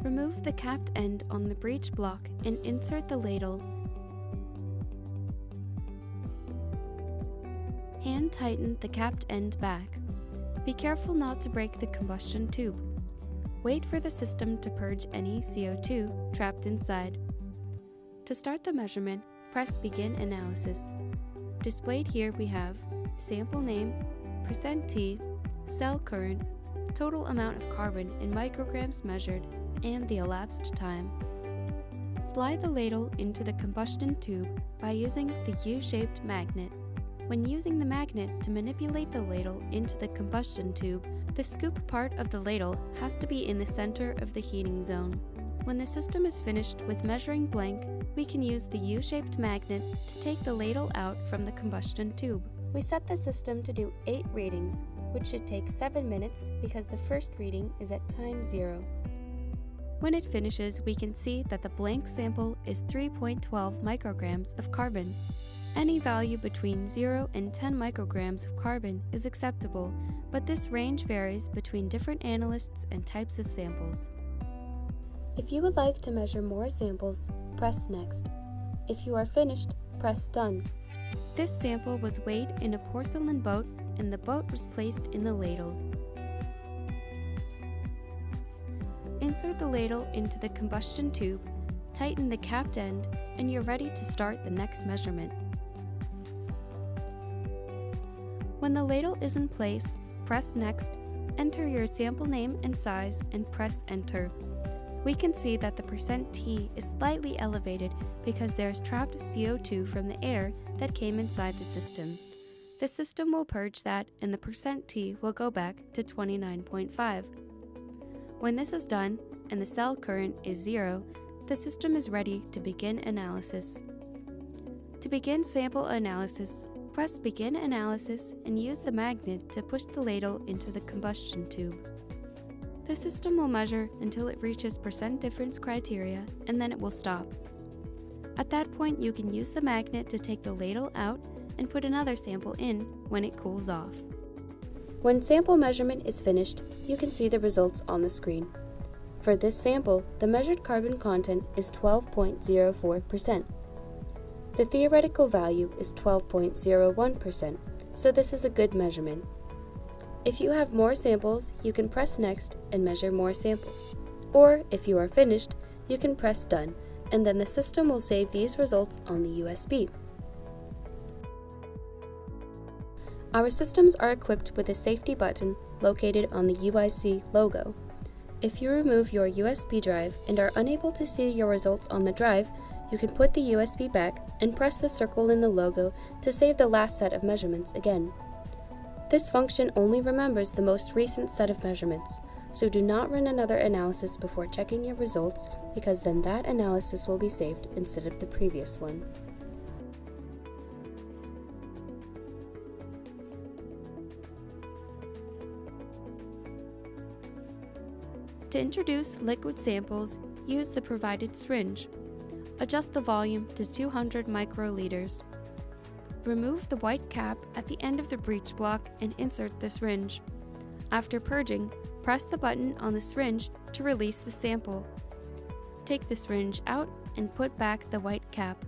Remove the capped end on the breech block and insert the ladle. Hand tighten the capped end back. Be careful not to break the combustion tube. Wait for the system to purge any CO2 trapped inside. To start the measurement, press Begin Analysis. Displayed here we have sample name, %T, cell current, total amount of carbon in micrograms measured, and the elapsed time. Slide the ladle into the combustion tube by using the U-shaped magnet. When using the magnet to manipulate the ladle into the combustion tube, the scoop part of the ladle has to be in the center of the heating zone. When the system is finished with measuring blank, we can use the U-shaped magnet to take the ladle out from the combustion tube. We set the system to do 8 readings, which should take 7 minutes because the first reading is at time 0. When it finishes, we can see that the blank sample is 3.12 micrograms of carbon. Any value between 0 and 10 micrograms of carbon is acceptable, but this range varies between different analysts and types of samples. If you would like to measure more samples, press Next. If you are finished, press Done. This sample was weighed in a porcelain boat and the boat was placed in the ladle. Insert the ladle into the combustion tube, tighten the capped end, and you're ready to start the next measurement. When the ladle is in place, press Next, enter your sample name and size, and press Enter. We can see that the %T is slightly elevated because there is trapped CO2 from the air that came inside the system. The system will purge that and the %T will go back to 29.5. When this is done and the cell current is 0, the system is ready to begin analysis. To begin sample analysis, press Begin Analysis and use the magnet to push the ladle into the combustion tube. The system will measure until it reaches % difference criteria and then it will stop. At that point, you can use the magnet to take the ladle out and put another sample in when it cools off. When sample measurement is finished, you can see the results on the screen. For this sample, the measured carbon content is 12.04%. The theoretical value is 12.01%, so this is a good measurement. If you have more samples, you can press Next and measure more samples. Or, if you are finished, you can press Done, and then the system will save these results on the USB. Our systems are equipped with a safety button located on the UIC logo. If you remove your USB drive and are unable to see your results on the drive, you can put the USB back and press the circle in the logo to save the last set of measurements again. This function only remembers the most recent set of measurements, so do not run another analysis before checking your results because then that analysis will be saved instead of the previous one. To introduce liquid samples, use the provided syringe. Adjust the volume to 200 microliters. Remove the white cap at the end of the breech block and insert the syringe. After purging, press the button on the syringe to release the sample. Take the syringe out and put back the white cap.